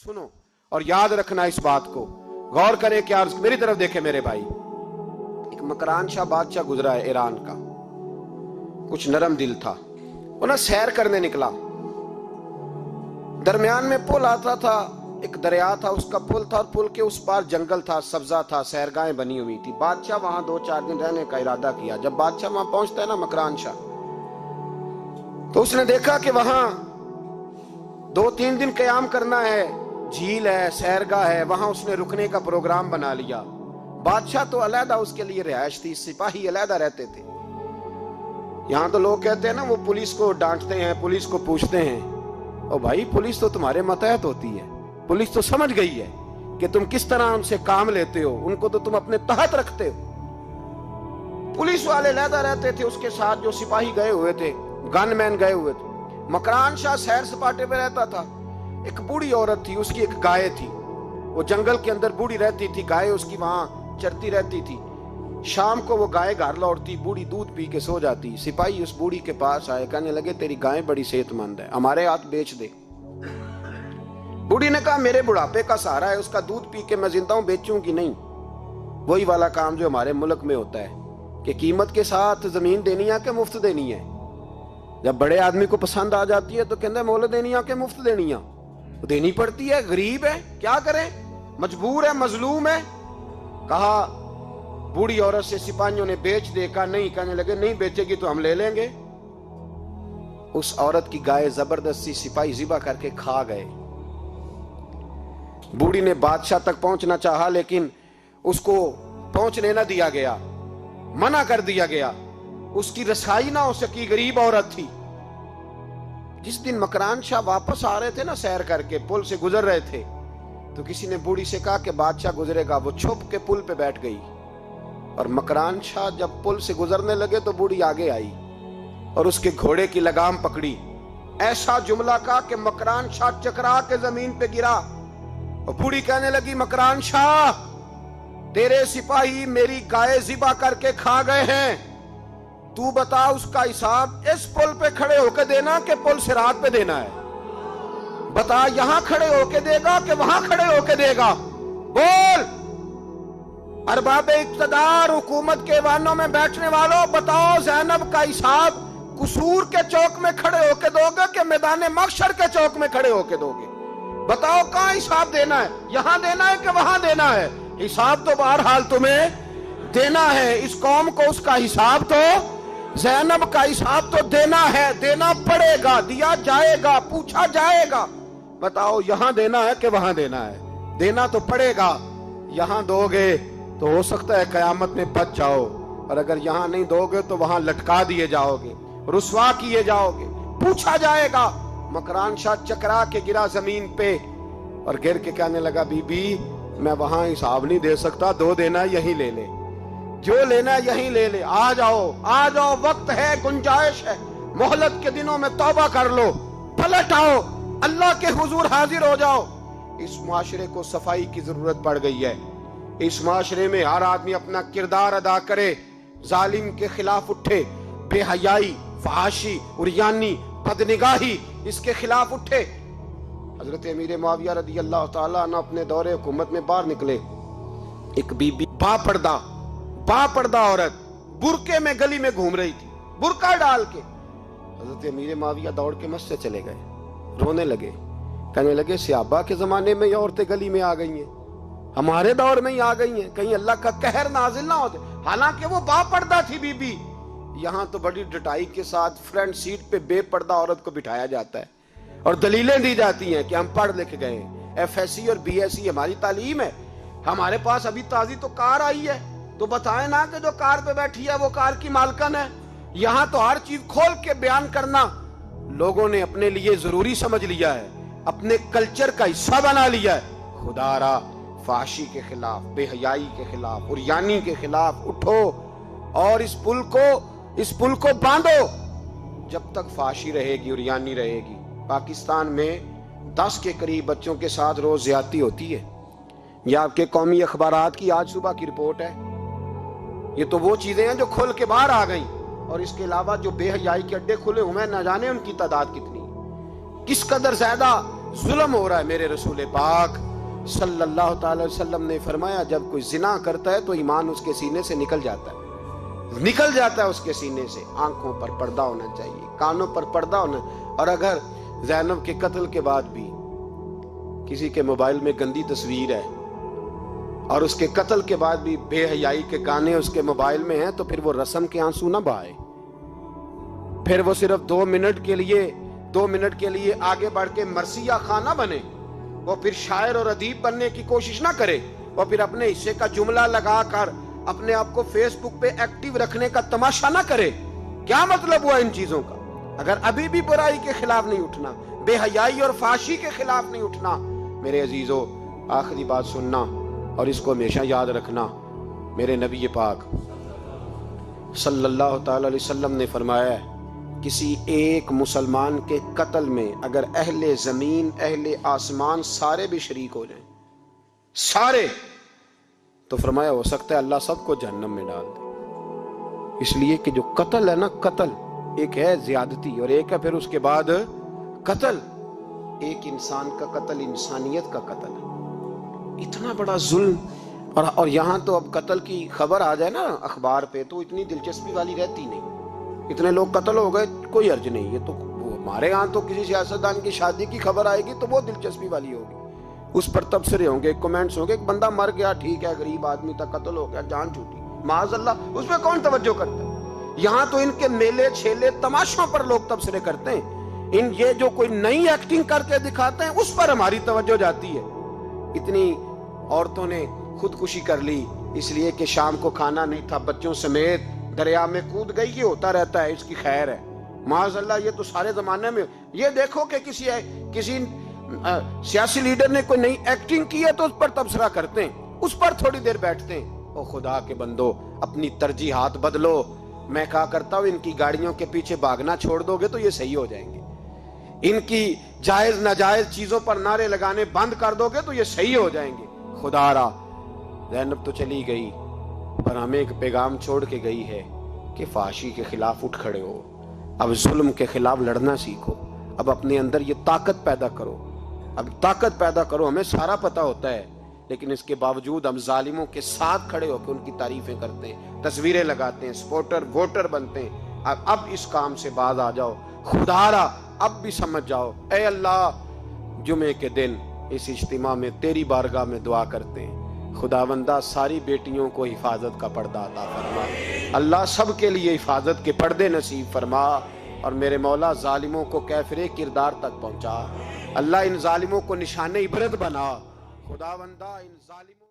सुनो और याद रखना इस बात को, गौर करें क्या, मेरी तरफ देखे मेरे भाई। एक मकरान शाह बादशाह गुजरा है ईरान का, कुछ नरम दिल था। वो ना सैर करने निकला, दरमियान में पुल आता था, एक दरिया था, उसका पुल था और पुल के उस पार जंगल था, सब्जा था, सैरगाहें बनी हुई थी। बादशाह वहां 2-4 दिन रहने का इरादा किया। जब बादशाह वहां पहुंचता है ना मकरान शाह, तो उसने देखा कि वहां 2-3 दिन क़याम करना है, झील है, सैरगाह है, वहां उसने रुकने का प्रोग्राम बना लिया। बादशाह तो अलहदा उसके लिए रिहाइश थी, सिपाही अलहदा रहते थे। यहां तो लोग कहते हैं ना, वो पुलिस को डांटते हैं, पुलिस को पूछते हैं, ओ भाई पुलिस तो तुम्हारे मतहत होती है, पुलिस तो समझ गई है कि तुम किस तरह उनसे काम लेते हो, उनको तो तुम अपने तहत रखते हो। पुलिस वाले अलहदा रहते थे, उसके साथ जो सिपाही गए हुए थे, गनमैन गए हुए थे। मकरान शाह सैर सपाटे पे रहता था। एक बूढ़ी औरत थी, उसकी एक गाय थी, वो जंगल के अंदर बूढ़ी रहती थी, गाय उसकी वहां चरती रहती थी। शाम को वो गाय घर लौटती, बूढ़ी दूध पी के सो जाती। सिपाही उस बूढ़ी के पास आए, कहने लगे तेरी गाय बड़ी सेहतमंद है, हमारे हाथ बेच दे। बूढ़ी ने कहा मेरे बुढ़ापे का सहारा है, उसका दूध पी के मैं जिंदा हूं, बेचूंगी नहीं। वही वाला काम जो हमारे मुल्क में होता है कि कीमत के साथ जमीन देनी है कि मुफ्त देनी है। जब बड़े आदमी को पसंद आ जाती है तो कहते हैं मोल देनी है कि मुफ्त देनी है, तो देनी पड़ती है, गरीब है, क्या करें, मजबूर है, मजलूम है। कहा बूढ़ी औरत से सिपाहियों ने बेच दे, कहा नहीं, कहने लगे नहीं बेचेगी तो हम ले लेंगे। उस औरत की गाय जबरदस्ती सिपाही ज़िबा करके खा गए। बूढ़ी ने बादशाह तक पहुंचना चाहा, लेकिन उसको पहुंचने ना दिया गया, मना कर दिया गया, उसकी रसाई ना हो सकी, गरीब औरत थी। जिस दिन मकरान शाह वापस आ रहे थे ना, सैर करके पुल से गुजर रहे थे, तो किसी ने बूढ़ी से कहा कि बादशाह गुजरेगा। वो छुप के पुल पे बैठ गई और मकरान शाह जब पुल से गुजरने लगे तो बूढ़ी आगे आई और उसके घोड़े की लगाम पकड़ी। ऐसा जुमला कहा कि मकरान शाह चकरा के जमीन पे गिरा और बूढ़ी कहने लगी मकरान शाह, तेरे सिपाही मेरी गाय ज़िबा करके खा गए हैं, तू बता उसका हिसाब इस पुल पे खड़े होके देना कि पुल सिरात पे देना है। बता यहां खड़े होके देगा कि वहां खड़े होके देगा, बोल। अरबाबे इक्तदार, हुकूमत के वानों में बैठने वालों, बताओ ज़ैनब का हिसाब कसूर के चौक में खड़े होके दोगे कि मैदान महशर के चौक में खड़े होके दोगे? बताओ कहां हिसाब देना है, यहां देना है कि वहां देना है? हिसाब तो बहरहाल तुम्हें देना है। इस कौम को उसका हिसाब तो, ज़ैनब का हिसाब तो देना है, देना पड़ेगा, दिया जाएगा, पूछा जाएगा। बताओ यहां देना है कि वहां देना है? देना तो पड़ेगा। यहां दोगे तो हो सकता है कयामत में बच जाओ, और अगर यहां नहीं दोगे तो वहां लटका दिए जाओगे, रुसवा किए जाओगे, पूछा जाएगा। मकरान शाह चकरा के गिरा जमीन पे और गिर के कहने लगा बीबी मैं वहां हिसाब नहीं दे सकता, दो देना यही ले ले, जो लेना यहीं ले ले, आ जाओ, आ जाओ, वक्त है, गुंजाइश है, मोहलत के दिनों में तौबा कर लो, पलट आओ, अल्लाह के हुजूर हाजिर हो जाओ। इस मुआशरे को सफाई की जरूरत पड़ गई है। इस मुआशरे में हर आदमी अपना किरदार अदा करे, जालिम के खिलाफ उठे, बेहयाई, फहाशी, उरियानी, बदनिगाही, इसके खिलाफ उठे। हजरत अमीर मुआविया रदी अल्लाह ताला अन्हु अपने दौरे हुकूमत में बाहर निकले। एक बीबी बापर्दा औरत बुरके में गली में घूम रही थी, बुरका डाल के। हजरत अमीर मुआविया दौड़ के मस्जिद चले गए, रोने लगे, कहने लगे सहाबा के जमाने में ये औरतें गली में आ गई हैं, हमारे दौर में ही आ गई हैं, कहीं अल्लाह का कहर नाजिल ना हो जाए। हालांकि वो बापर्दा थी बीबी। यहाँ तो बड़ी डटाई के साथ फ्रंट सीट पे बेपर्दा औरत को बिठाया जाता है और दलीलें दी जाती हैं कि हम पढ़ लिख गए, FSC और BSc हमारी तालीम है, हमारे पास अभी ताजी तो कार आई है, तो बताएं ना कि जो कार पे बैठी है वो कार की मालकन है। यहाँ तो हर चीज खोल के बयान करना लोगों ने अपने लिए जरूरी समझ लिया है, अपने कल्चर का हिस्सा बना लिया है। खुदारा फाशी के खिलाफ, बेहयाई के खिलाफ, उरियानी के खिलाफ उठो और इस पुल को बांधो। जब तक फाशी रहेगी, उरियानी रहेगी। पाकिस्तान में 10 के करीब बच्चों के साथ रोज ज्यादती होती है। यह आपके कौमी अखबारात की आज सुबह की रिपोर्ट है। ये तो वो चीजें हैं जो खुल के बाहर आ गई, और इसके अलावा जो बेहयाई के अड्डे खुले हुए हैं, न जाने उनकी तादाद कितनी, किस कदर ज्यादा ظلم ہو رہا ہے. میرے رسول پاک صلی اللہ تعالی وسلم نے فرمایا جب کوئی زنا کرتا ہے تو ایمان اس کے سینے سے نکل جاتا ہے اس کے سینے سے. آنکھوں پر پردہ ہونا چاہیے, کانوں پر پردہ ہونا. اور اگر زینب کے قتل کے بعد بھی کسی کے موبائل میں گندی تصویر ہے اور اس کے قتل کے بعد بھی بے حیائی کے گانے اس کے موبائل میں ہیں تو پھر وہ رسم کے آنسو نہ بہائے, پھر وہ صرف 2 منٹ کے لیے آگے بڑھ کے مرثیہ خان نہ بنے, وہ پھر شاعر اور ادیب بننے کی کوشش نہ کرے, وہ پھر اپنے حصے کا جملہ لگا کر اپنے آپ کو فیس بک پہ ایکٹیو رکھنے کا تماشا نہ کرے. کیا مطلب ہوا ان چیزوں کا؟ اگر ابھی بھی برائی کے خلاف نہیں اٹھنا, بے حیائی اور فحاشی کے خلاف نہیں اٹھنا, میرے عزیزو آخری بات سننا اور اس کو ہمیشہ یاد رکھنا. میرے نبی پاک صلی اللہ تعالی علیہ وسلم نے فرمایا ہے کسی ایک مسلمان کے قتل میں اگر اہل زمین اہل آسمان سارے بھی شریک ہو جائیں, سارے, تو فرمایا ہو سکتا ہے اللہ سب کو جہنم میں ڈال دے. اس لیے کہ جو قتل ہے نا, قتل ایک ہے زیادتی اور ایک ہے پھر اس کے بعد قتل. ایک انسان کا قتل انسانیت کا قتل ہے. اتنا بڑا ظلم. اور یہاں تو اب قتل کی خبر آ جائے نا اخبار پہ تو اتنی دلچسپی والی رہتی نہیں. اتنے لوگ قتل ہو گئے, کوئی عرض نہیں. یہ تو ہمارے ہاں تو کسی سیاستدان کی شادی کی خبر آئے گی تو وہ دلچسپی والی ہوگی, اس پر تبصرے ہوں گے, کمنٹس ہوں گے. ایک بندہ مر گیا ٹھیک ہے, غریب آدمی تھا, قتل ہو گیا, جان چھوٹی, معاذ اللہ, اس پہ کون توجہ کرتا ہے؟ یہاں تو ان کے میلے چھیلے تماشوں پر لوگ تبصرے کرتے ہیں. یہ جو کوئی نئی ایکٹنگ کر کے دکھاتے ہیں اس پر ہماری توجہ جاتی ہے. اتنی عورتوں نے خودکشی کر لی اس لیے کہ شام کو کھانا نہیں تھا, بچوں سمیت دریا میں کود گئی. یہ ہوتا رہتا ہے, اس کی خیر ہے. معاذ اللہ, یہ تو سارے زمانے میں. یہ دیکھو کہ کسی سیاسی لیڈر نے کوئی نئی ایکٹنگ کی ہے تو اس پر تبصرہ کرتے ہیں, اس پر تھوڑی دیر بیٹھتے ہیں. او خدا کے بندو, اپنی ترجیحات بدلو. میں کہا کرتا ہوں ان کی گاڑیوں کے پیچھے بھاگنا چھوڑ دو گے تو یہ صحیح ہو جائیں گے. ان کی جائز ناجائز چیزوں پر نعرے لگانے بند کر دو گے تو یہ صحیح ہو جائیں گے. خدا را, زینب تو چلی گئی پر ہمیں ایک پیغام چھوڑ کے گئی ہے کہ فحاشی کے خلاف اٹھ کھڑے ہو. اب ظلم کے خلاف لڑنا سیکھو. اب اپنے اندر یہ طاقت پیدا کرو. اب طاقت پیدا کرو. ہمیں سارا پتہ ہوتا ہے لیکن اس کے باوجود ہم ظالموں کے ساتھ کھڑے ہو کے ان کی تعریفیں کرتے ہیں, تصویریں لگاتے ہیں, سپورٹر ووٹر بنتے ہیں. اب اس کام سے باز آ جاؤ. خدا را اب بھی سمجھ جاؤ. اے اللہ, جمعے کے دن اس اجتماع میں تیری بارگاہ میں دعا کرتے ہیں, خداوندہ ساری بیٹیوں کو حفاظت کا پردہ عطا فرما. اللہ سب کے لیے حفاظت کے پردے نصیب فرما. اور میرے مولا ظالموں کو کیفر کردار تک پہنچا. اللہ ان ظالموں کو نشان عبرت بنا. خداوندہ ان ظالموں